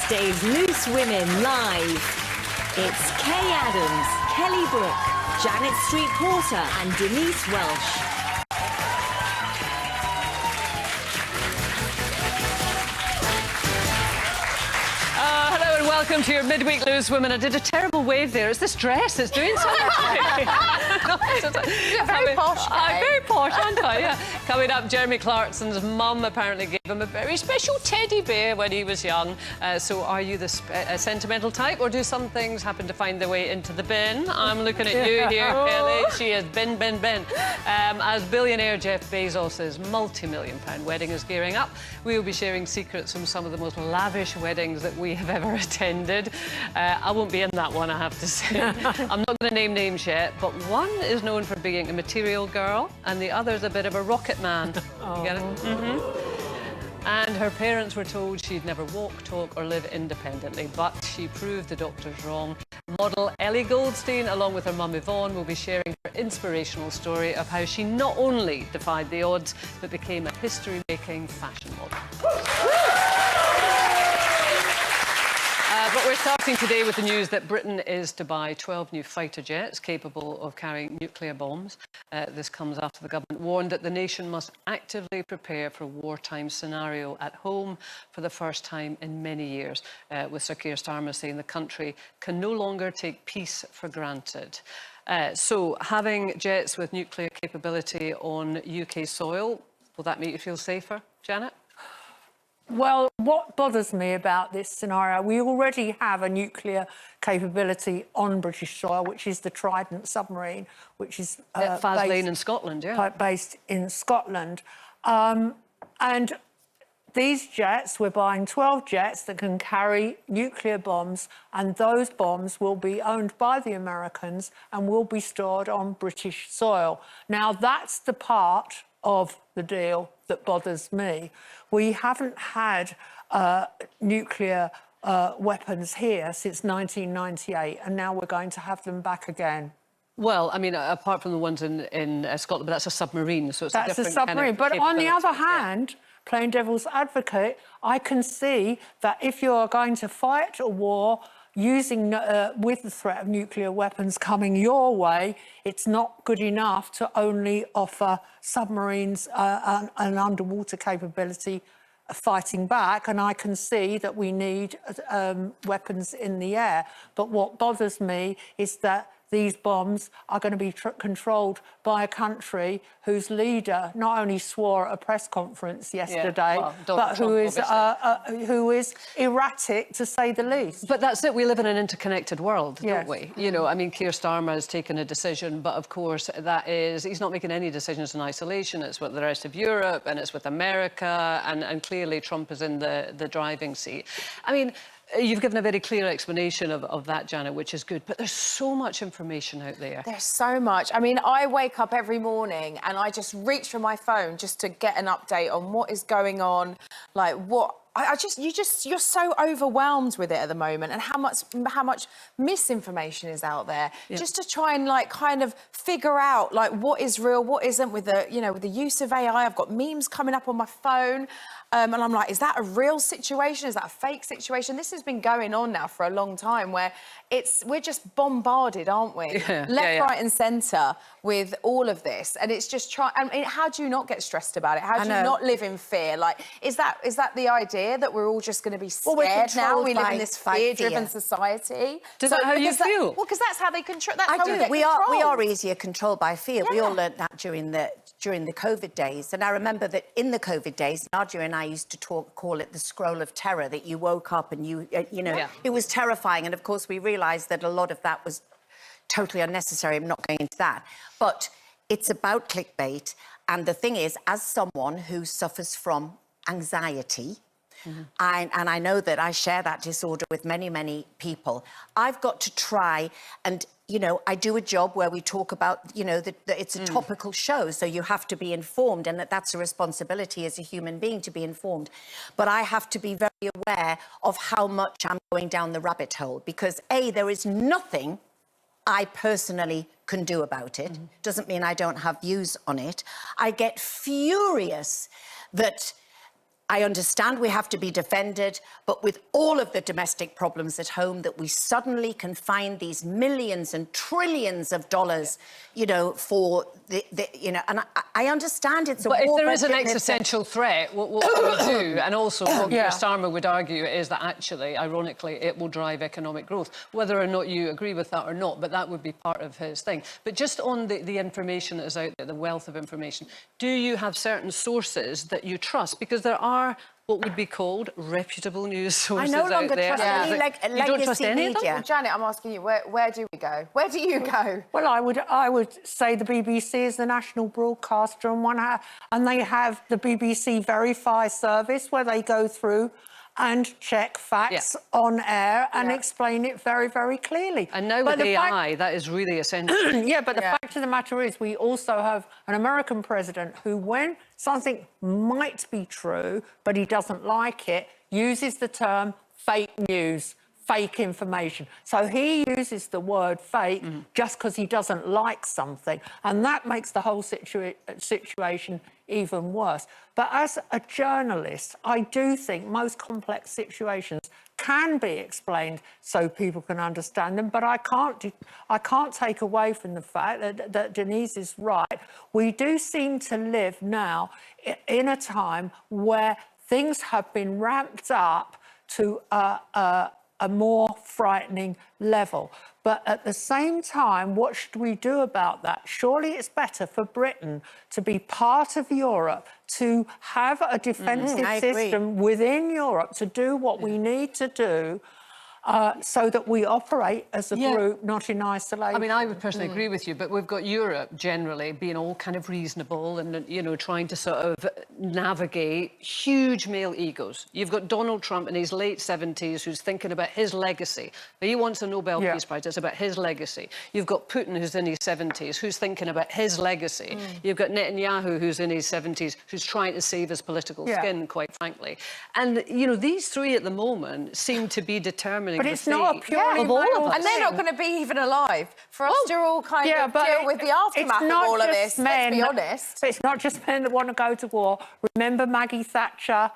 Wednesday's Loose Women live. It's Kay Adams, Kelly Brook, Janet Street Porter and Denise Welsh. Hello and welcome to your midweek Loose Women. I did a terrible wave there. It's this dress. It's doing something to me. You're very posh, I'm very posh, aren't I? Yeah. Coming up, Jeremy Clarkson's mum apparently gave him a very special teddy bear when he was young. So are you the sentimental type, or do some things happen to find their way into the bin? I'm looking at you here, Kelly. She is bin. As billionaire Jeff Bezos' multi-million-pound wedding is gearing up, we will be sharing secrets from some of the most lavish weddings that we have ever attended. I won't be in that one, I have to say. I'm not going to name names yet, but one is known for being a material girl and the other's a bit of a rocket man. You get it? And her parents were told she'd never walk, talk or live independently, but she proved the doctors wrong. Model Ellie Goldstein, along with her mum Yvonne, will be sharing her inspirational story of how she not only defied the odds, but became a history-making fashion model. But we're starting today with the news that Britain is to buy 12 new fighter jets capable of carrying nuclear bombs. This comes after the government warned that the nation must actively prepare for a wartime scenario at home for the first time in many years, with Sir Keir Starmer saying the country can no longer take peace for granted. So having jets with nuclear capability on UK soil, will that make you feel safer, Janet? Well, what bothers me about this scenario, we already have a nuclear capability on British soil, which is the Trident submarine, which is Faslane in Scotland, yeah. Based in Scotland. And these jets, we're buying 12 jets that can carry nuclear bombs, and those bombs will be owned by the Americans and will be stored on British soil. Now, that's the part of the deal that bothers me. We haven't had nuclear weapons here since 1998, and now we're going to have them back again. Well, I mean, apart from the ones in Scotland, but that's a submarine, so it's a different submarine. Kind of but on the other hand, playing devil's advocate, I can see that if you're going to fight a war using with the threat of nuclear weapons coming your way, it's not good enough to only offer submarines an underwater capability of fighting back. And I can see that we need weapons in the air. But what bothers me is that these bombs are going to be controlled by a country whose leader not only swore at a press conference yesterday, but who is erratic, to say the least. But that's it. We live in an interconnected world, don't we? You know, I mean, Keir Starmer has taken a decision, but of course that is, he's not making any decisions in isolation. It's with the rest of Europe and it's with America, and clearly Trump is in the driving seat. I mean, you've given a very clear explanation of that, Janet, which is good, but there's so much information out there. There's so much. I mean, I wake up every morning and I just reach for my phone just to get an update on what is going on, like what... you're so overwhelmed with it at the moment, and how much misinformation is out there. Just to try and kind of figure out what is real, what isn't, with the use of AI. I've got memes coming up on my phone, and I'm like, is that a real situation? Is that a fake situation? This has been going on now for a long time, where we're just bombarded, aren't we? Left, right, and centre with all of this, and it's just I mean, how do you not get stressed about it? How do you not live in fear? Is that the idea, that we're all just going to be scared now? We live in this fear-driven society. Does that how you feel? Well, because that's how they control. That's I how do. We are easier controlled by fear. We all learnt that during the COVID days. And I remember that in the COVID days, Nadia and I used to call it the scroll of terror, that you woke up and it was terrifying. And of course, we realised that a lot of that was totally unnecessary. I'm not going into that. But it's about clickbait. And the thing is, as someone who suffers from anxiety, and I know that I share that disorder with many, many people, I've got to try and, I do a job where we talk about, that it's a topical show, so you have to be informed, and that's a responsibility as a human being to be informed. But I have to be very aware of how much I'm going down the rabbit hole, because there is nothing I personally can do about it. Doesn't mean I don't have views on it. I get furious that I understand we have to be defended, but with all of the domestic problems at home, that we suddenly can find these millions and trillions of dollars, you know, for the you know, and I understand it's a war. But if there is an budget and existential threat, what will we do? And also, what Keir Starmer would argue is that actually, ironically, it will drive economic growth, whether or not you agree with that or not, but that would be part of his thing. But just on the information that is out there, the wealth of information, do you have certain sources that you trust? Because there are what would be called reputable news sources I no longer out there. trust any You don't trust legacy any of them? media. Well, Janet, I'm asking you, where do we go? Where do you go? Well, I would say the BBC is the national broadcaster, and they have the BBC Verify service where they go through and check facts on air and explain it very, very clearly. And now with AI, that is really essential. But the fact of the matter is we also have an American president who, when something might be true, but he doesn't like it, uses the term fake news, fake information. So he uses the word fake just because he doesn't like something, and that makes the whole situation even worse. But as a journalist, I do think most complex situations can be explained so people can understand them, but I can't take away from the fact that Denise is right. We do seem to live now in a time where things have been ramped up to a more frightening level. But at the same time, what should we do about that? Surely it's better for Britain to be part of Europe, to have a defensive system within Europe, to do what we need to do, so that we operate as a group, not in isolation. I mean, I would personally agree with you, but we've got Europe generally being all kind of reasonable and, you know, trying to sort of navigate huge male egos. You've got Donald Trump in his late 70s who's thinking about his legacy. He wants a Nobel Peace Prize. It's about his legacy. You've got Putin who's in his 70s who's thinking about his legacy. You've got Netanyahu who's in his 70s who's trying to save his political skin, quite frankly. And, you know, these three at the moment seem to be determining. But it's not a purely of all of us. And they're not going to be even alive for us to all kind of deal with the aftermath of all of this, let's be honest. But it's not just men that want to go to war. Remember Maggie Thatcher,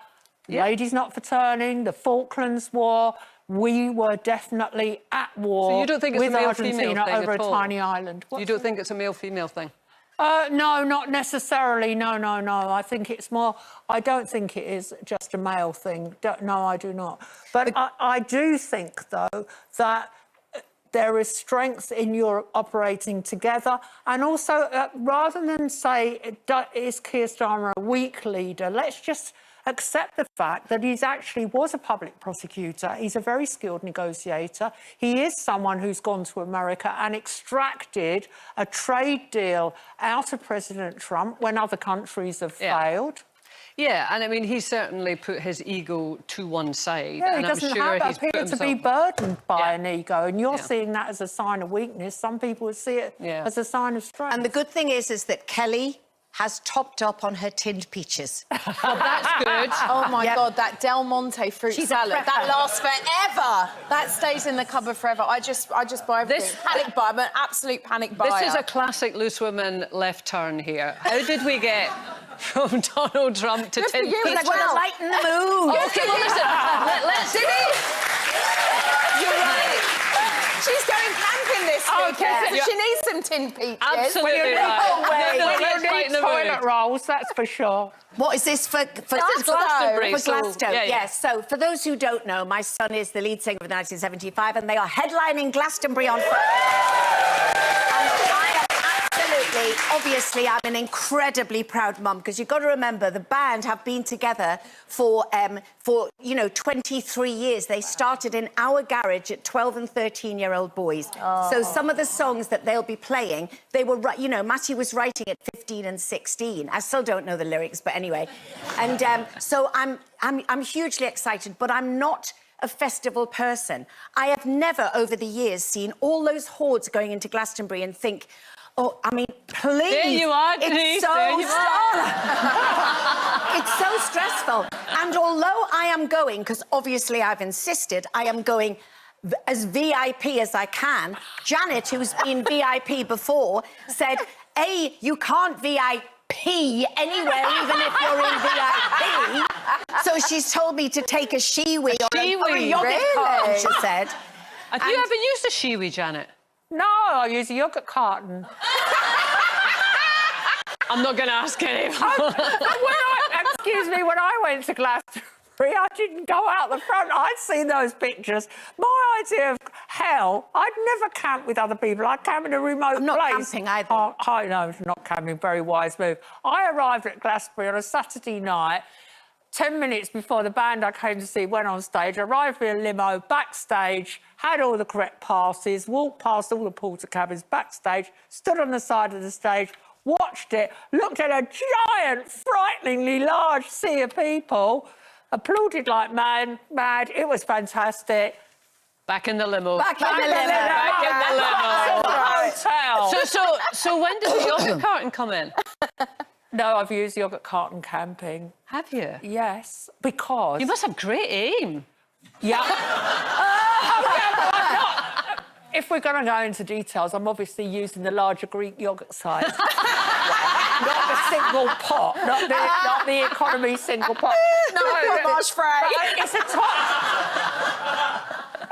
Ladies Not for Turning, the Falklands War. We were definitely at war so you don't think it's with a male-female Argentina thing over at a all? tiny island. You don't think it's a male-female thing? No, not necessarily. No. I think it's more... I don't think it is just a male thing. No, I do not. But I do think, though, that there is strength in Europe operating together. And also, rather than say, is Keir Starmer a weak leader, let's just accept the fact that he's actually was a public prosecutor. He's a very skilled negotiator. He is someone who's gone to America and extracted a trade deal out of President Trump when other countries have failed. Yeah, and I mean, he certainly put his ego to one side. Yeah, and he doesn't appear to be burdened by an ego, and you're seeing that as a sign of weakness. Some people would see it as a sign of strength. And the good thing is that Kelly has topped up on her tinned peaches. Well, that's good. Oh, my God, that Del Monte fruit salad, prepper. that lasts forever. That stays in the cupboard forever. I just buy everything. Panic buy. I'm an absolute panic buyer. This is a classic loose woman left turn here. How did we get from Donald Trump to tinned He's peaches? going to lighten the mood. Okay, well, listen, let's... You're right. She's going camping this weekend, so she needs some tinned peaches. Absolutely right. Let's lighten the mood. Toilet rolls, that's for sure. What is this for? Glastonbury. For Glasgow, Yeah. yes. So, for those who don't know, my son is the lead singer of 1975, and they are headlining Glastonbury on Friday. Obviously, I'm an incredibly proud mum, because you've got to remember the band have been together for 23 years. They started in our garage at 12 and 13-year-old boys. So some of the songs that they'll be playing, they were, Matty was writing at 15 and 16. I still don't know the lyrics, but anyway. And so I'm hugely excited, but I'm not a festival person. I have never, over the years, seen all those hordes going into Glastonbury and think, oh, I mean, please. There you are, Denise. It's so stressful. And although I am going, because obviously I've insisted, I am going as VIP as I can. Janet, who's been VIP before, said, A, you can't VIP pee anywhere, even if you're in VIP. So she's told me to take a shiwi or a yogurt carton, she said. Have you ever used a shiwi, Janet? No, I use a yogurt carton. I'm not going to ask anyone. Excuse me, when I went to Glastonbury, I didn't go out the front. I'd seen those pictures. My idea of hell, I'd never camp with other people. I'd camp in a remote I'm not place. camping either. Oh, I know, not camping, very wise move. I arrived at Glastonbury on a Saturday night. 10 minutes before the band I came to see went on stage, arrived in a limo, backstage, had all the correct passes, walked past all the porter cabins backstage, stood on the side of the stage, watched it, looked at a giant, frighteningly large sea of people, applauded like mad. It was fantastic. Back in the limo. Back in the limo. Back in the limo. Hotel. So when did the yogurt carton come in? No, I've used yogurt carton camping. Have you? Yes, because... You must have great aim. Yeah. If we're going to go into details, I'm obviously using the larger Greek yogurt size. Not the single pot, not the economy single pot. No, fromage frais.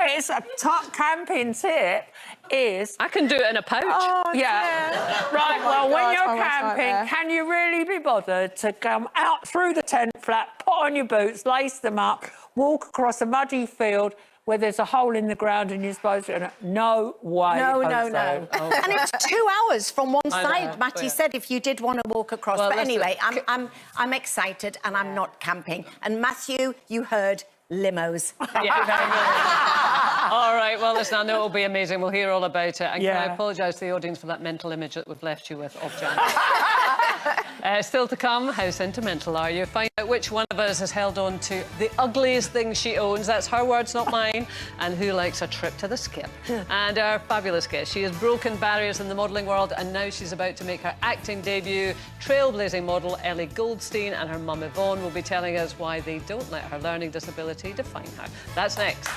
It's a top camping tip is... I can do it in a pouch. Oh, Yeah. Right, well, when you're camping, can you really be bothered to come out through the tent flap, put on your boots, lace them up, walk across a muddy field where there's a hole in the ground and you're supposed to... No way. No. Jose. Oh. And it's 2 hours from one side, Matty said, if you did want to walk across. Well, but listen, anyway, I'm excited and I'm not camping. And Matthew, you heard limos. All right, well, listen, I know it'll be amazing. We'll hear all about it. And can I Yeah. apologise to the audience for that mental image that we've left you with of Janet. Still to come, how sentimental are you? Find out which one of us has held on to the ugliest thing she owns. That's her words, not mine. And who likes a trip to the skip. And our fabulous guest. She has broken barriers in the modelling world and now she's about to make her acting debut. Trailblazing model Ellie Goldstein and her mum Yvonne will be telling us why they don't let her learning disability define her. That's next.